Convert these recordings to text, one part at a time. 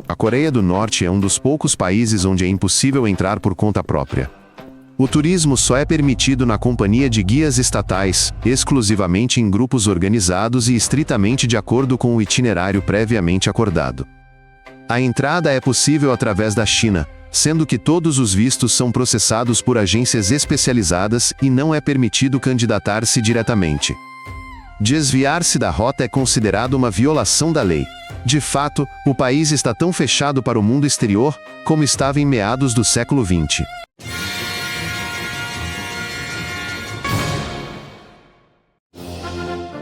A Coreia do Norte é um dos poucos países onde é impossível entrar por conta própria. O turismo só é permitido na companhia de guias estatais, exclusivamente em grupos organizados e estritamente de acordo com o itinerário previamente acordado. A entrada é possível através da China, sendo que todos os vistos são processados por agências especializadas e não é permitido candidatar-se diretamente. Desviar-se da rota é considerado uma violação da lei. De fato, o país está tão fechado para o mundo exterior como estava em meados do século XX.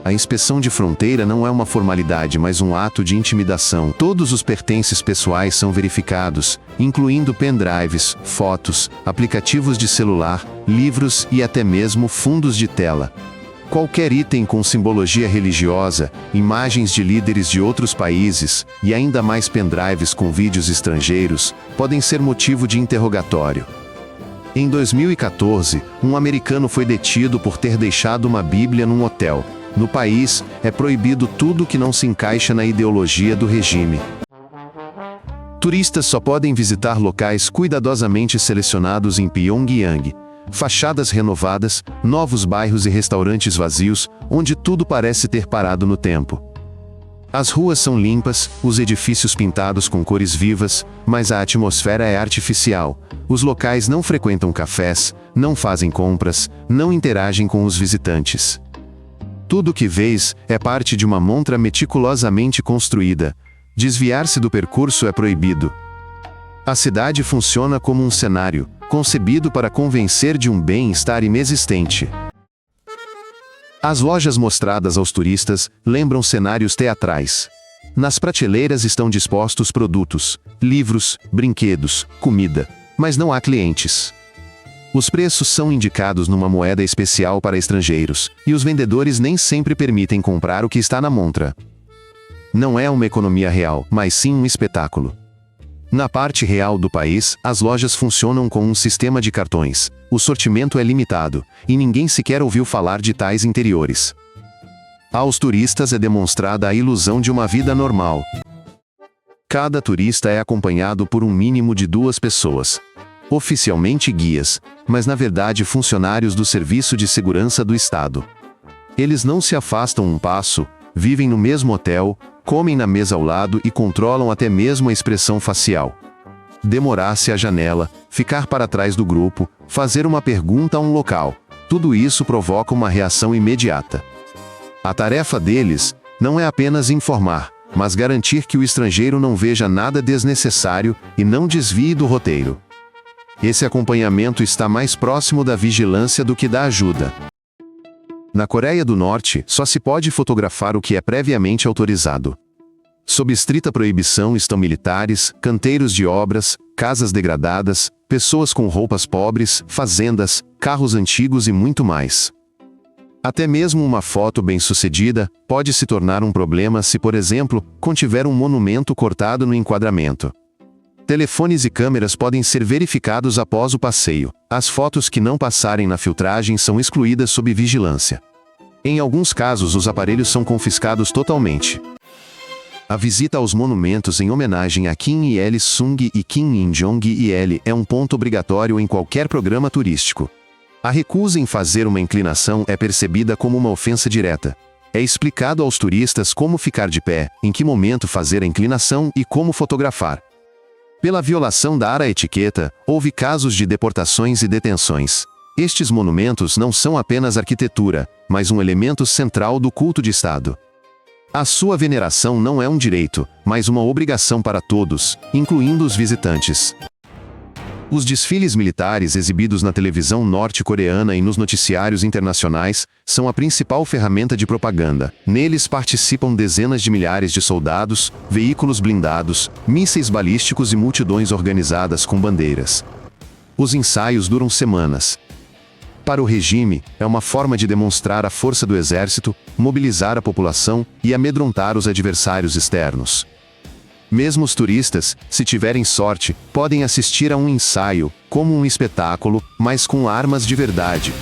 A inspeção de fronteira não é uma formalidade, mas um ato de intimidação. Todos os pertences pessoais são verificados, incluindo pendrives, fotos, aplicativos de celular, livros e até mesmo fundos de tela. Qualquer item com simbologia religiosa, imagens de líderes de outros países e ainda mais pendrives com vídeos estrangeiros podem ser motivo de interrogatório. Em 2014, um americano foi detido por ter deixado uma Bíblia num hotel. No país, é proibido tudo que não se encaixa na ideologia do regime. Turistas só podem visitar locais cuidadosamente selecionados em Pyongyang. Fachadas renovadas, novos bairros e restaurantes vazios, onde tudo parece ter parado no tempo. As ruas são limpas, os edifícios pintados com cores vivas, mas a atmosfera é artificial. Os locais não frequentam cafés, não fazem compras, não interagem com os visitantes. Tudo o que vês é parte de uma montra meticulosamente construída. Desviar-se do percurso é proibido. A cidade funciona como um cenário, concebido para convencer de um bem-estar inexistente. As lojas mostradas aos turistas lembram cenários teatrais. Nas prateleiras estão dispostos produtos, livros, brinquedos, comida, mas não há clientes. Os preços são indicados numa moeda especial para estrangeiros, e os vendedores nem sempre permitem comprar o que está na montra. Não é uma economia real, mas sim um espetáculo. Na parte real do país, as lojas funcionam com um sistema de cartões, o sortimento é limitado, e ninguém sequer ouviu falar de tais interiores. Aos turistas é demonstrada a ilusão de uma vida normal. Cada turista é acompanhado por um mínimo de 2 pessoas. Oficialmente guias, mas na verdade funcionários do Serviço de Segurança do Estado. Eles não se afastam um passo, vivem no mesmo hotel, comem na mesa ao lado e controlam até mesmo a expressão facial. Demorar-se à janela, ficar para trás do grupo, fazer uma pergunta a um local, tudo isso provoca uma reação imediata. A tarefa deles não é apenas informar, mas garantir que o estrangeiro não veja nada desnecessário e não desvie do roteiro. Esse acompanhamento está mais próximo da vigilância do que da ajuda. Na Coreia do Norte, só se pode fotografar o que é previamente autorizado. Sob estrita proibição estão militares, canteiros de obras, casas degradadas, pessoas com roupas pobres, fazendas, carros antigos e muito mais. Até mesmo uma foto bem-sucedida pode se tornar um problema se, por exemplo, contiver um monumento cortado no enquadramento. Telefones e câmeras podem ser verificados após o passeio. As fotos que não passarem na filtragem são excluídas sob vigilância. Em alguns casos, os aparelhos são confiscados totalmente. A visita aos monumentos em homenagem a Kim Il-sung e Kim Il-jong é um ponto obrigatório em qualquer programa turístico. A recusa em fazer uma inclinação é percebida como uma ofensa direta. É explicado aos turistas como ficar de pé, em que momento fazer a inclinação e como fotografar. Pela violação da etiqueta, houve casos de deportações e detenções. Estes monumentos não são apenas arquitetura, mas um elemento central do culto de Estado. A sua veneração não é um direito, mas uma obrigação para todos, incluindo os visitantes. Os desfiles militares exibidos na televisão norte-coreana e nos noticiários internacionais são a principal ferramenta de propaganda. Neles participam dezenas de milhares de soldados, veículos blindados, mísseis balísticos e multidões organizadas com bandeiras. Os ensaios duram semanas. Para o regime, é uma forma de demonstrar a força do exército, mobilizar a população e amedrontar os adversários externos. Mesmo os turistas, se tiverem sorte, podem assistir a um ensaio, como um espetáculo, mas com armas de verdade.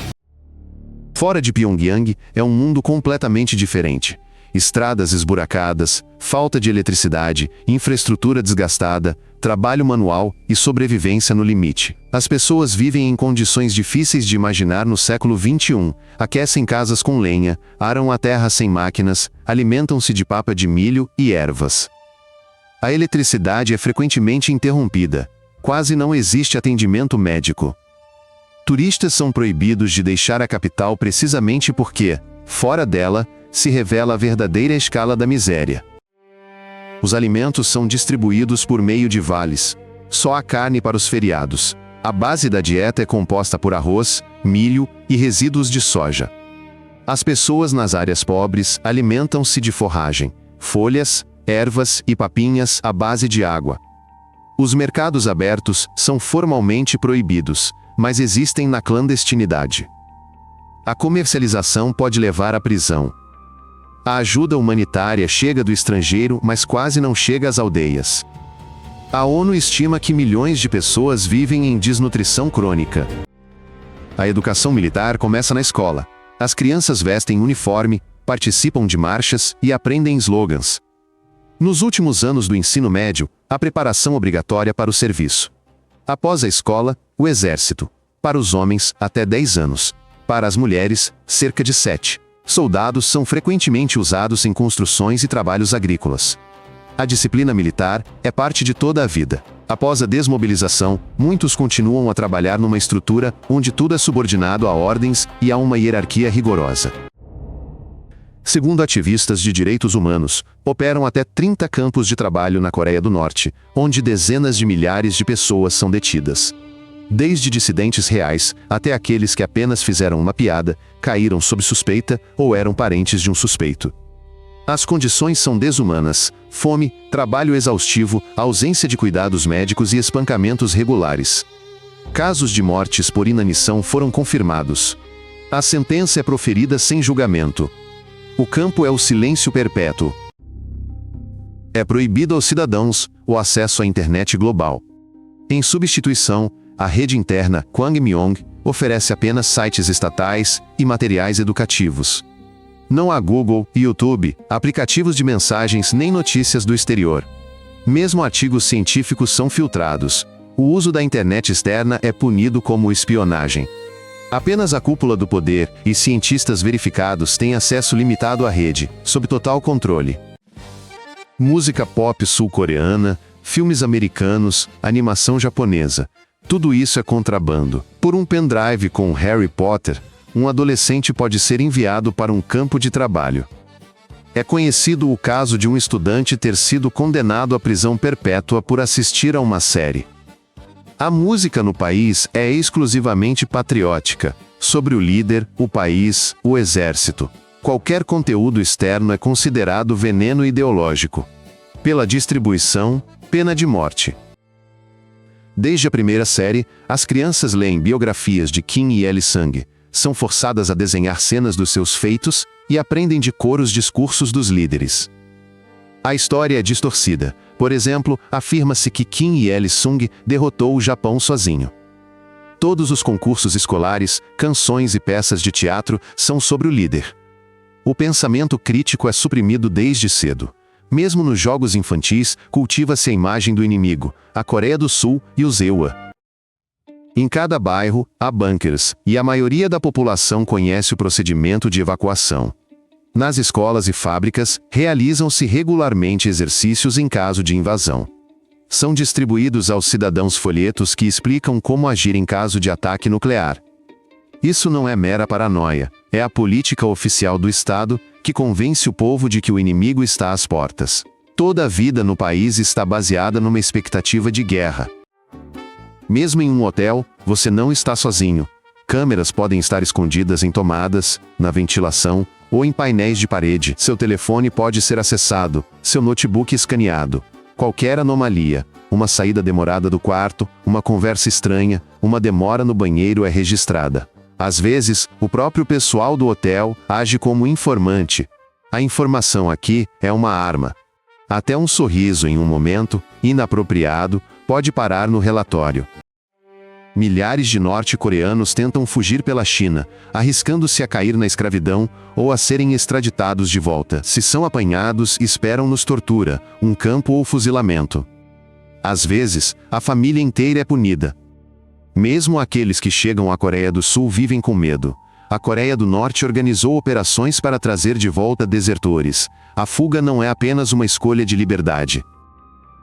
Fora de Pyongyang, é um mundo completamente diferente. estradas esburacadas, falta de eletricidade, infraestrutura desgastada, trabalho manual e sobrevivência no limite. As pessoas vivem em condições difíceis de imaginar no século XXI, aquecem casas com lenha, aram a terra sem máquinas, alimentam-se de papa de milho e ervas. A eletricidade é frequentemente interrompida. Quase não existe atendimento médico. Turistas são proibidos de deixar a capital precisamente porque, fora dela, se revela a verdadeira escala da miséria. Os alimentos são distribuídos por meio de vales. Só há carne para os feriados. A base da dieta é composta por arroz, milho e resíduos de soja. As pessoas nas áreas pobres alimentam-se de forragem, folhas, ervas e papinhas à base de água. Os mercados abertos são formalmente proibidos, mas existem na clandestinidade. A comercialização pode levar à prisão. A ajuda humanitária chega do estrangeiro, mas quase não chega às aldeias. A ONU estima que milhões de pessoas vivem em desnutrição crônica. A educação militar começa na escola. As crianças vestem uniforme, participam de marchas e aprendem slogans. Nos últimos anos do ensino médio, há preparação obrigatória para o serviço. Após a escola, o exército. Para os homens, até 10 anos. Para as mulheres, cerca de 7. Soldados são frequentemente usados em construções e trabalhos agrícolas. A disciplina militar é parte de toda a vida. Após a desmobilização, muitos continuam a trabalhar numa estrutura onde tudo é subordinado a ordens e a uma hierarquia rigorosa. Segundo ativistas de direitos humanos, operam até 30 campos de trabalho na Coreia do Norte, onde dezenas de milhares de pessoas são detidas. Desde dissidentes reais até aqueles que apenas fizeram uma piada, caíram sob suspeita ou eram parentes de um suspeito. As condições são desumanas: fome, trabalho exaustivo, ausência de cuidados médicos e espancamentos regulares. Casos de mortes por inanição foram confirmados. A sentença é proferida sem julgamento. O campo é o silêncio perpétuo. É proibido aos cidadãos o acesso à internet global. Em substituição, a rede interna Kwangmyong oferece apenas sites estatais e materiais educativos. Não há Google, YouTube, aplicativos de mensagens nem notícias do exterior. Mesmo artigos científicos são filtrados. O uso da internet externa é punido como espionagem. Apenas a cúpula do poder e cientistas verificados têm acesso limitado à rede, sob total controle. Música pop sul-coreana, filmes americanos, animação japonesa. Tudo isso é contrabando. Por um pendrive com Harry Potter, um adolescente pode ser enviado para um campo de trabalho. É conhecido o caso de um estudante ter sido condenado à prisão perpétua por assistir a uma série. A música no país é exclusivamente patriótica, sobre o líder, o país, o exército. Qualquer conteúdo externo é considerado veneno ideológico. Pela distribuição, pena de morte. Desde a primeira série, as crianças leem biografias de Kim Il-sung, são forçadas a desenhar cenas dos seus feitos e aprendem de cor os discursos dos líderes. A história é distorcida. Por exemplo, afirma-se que Kim Il-sung derrotou o Japão sozinho. Todos os concursos escolares, canções e peças de teatro são sobre o líder. O pensamento crítico é suprimido desde cedo. Mesmo nos jogos infantis, cultiva-se a imagem do inimigo, a Coreia do Sul e os EUA. Em cada bairro, há bunkers, e a maioria da população conhece o procedimento de evacuação. Nas escolas e fábricas, realizam-se regularmente exercícios em caso de invasão. São distribuídos aos cidadãos folhetos que explicam como agir em caso de ataque nuclear. Isso não é mera paranoia, é a política oficial do Estado, que convence o povo de que o inimigo está às portas. Toda a vida no país está baseada numa expectativa de guerra. Mesmo em um hotel, você não está sozinho. Câmeras podem estar escondidas em tomadas, na ventilação, ou em painéis de parede. Seu telefone pode ser acessado, seu notebook escaneado. Qualquer anomalia, uma saída demorada do quarto, uma conversa estranha, uma demora no banheiro é registrada. Às vezes, o próprio pessoal do hotel age como informante. A informação aqui é uma arma. Até um sorriso em um momento inapropriado pode parar no relatório. Milhares de norte-coreanos tentam fugir pela China, arriscando-se a cair na escravidão ou a serem extraditados de volta. Se são apanhados, esperam-nos tortura, um campo ou fuzilamento. Às vezes, a família inteira é punida. Mesmo aqueles que chegam à Coreia do Sul vivem com medo. A Coreia do Norte organizou operações para trazer de volta desertores. A fuga não é apenas uma escolha de liberdade.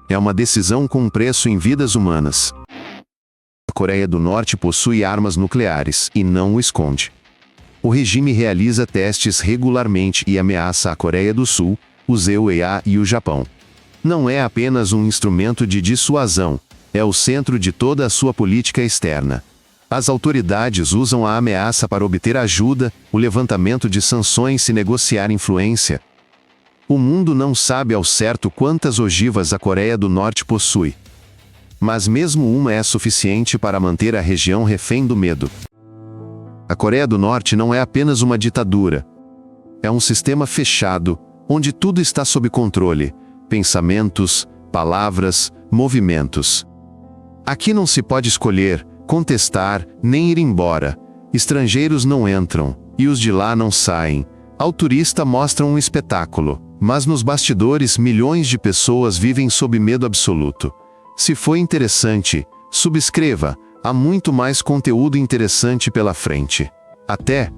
É uma decisão com um preço em vidas humanas. A Coreia do Norte possui armas nucleares e não o esconde. O regime realiza testes regularmente e ameaça a Coreia do Sul, os EUA e o Japão. Não é apenas um instrumento de dissuasão, é o centro de toda a sua política externa. As autoridades usam a ameaça para obter ajuda, o levantamento de sanções e negociar influência. O mundo não sabe ao certo quantas ogivas a Coreia do Norte possui. Mas mesmo uma é suficiente para manter a região refém do medo. A Coreia do Norte não é apenas uma ditadura. É um sistema fechado, onde tudo está sob controle: pensamentos, palavras, movimentos. Aqui não se pode escolher, contestar, nem ir embora. Estrangeiros não entram, e os de lá não saem. Ao turista mostram um espetáculo, mas nos bastidores milhões de pessoas vivem sob medo absoluto. Se foi interessante, subscreva, há muito mais conteúdo interessante pela frente. Até!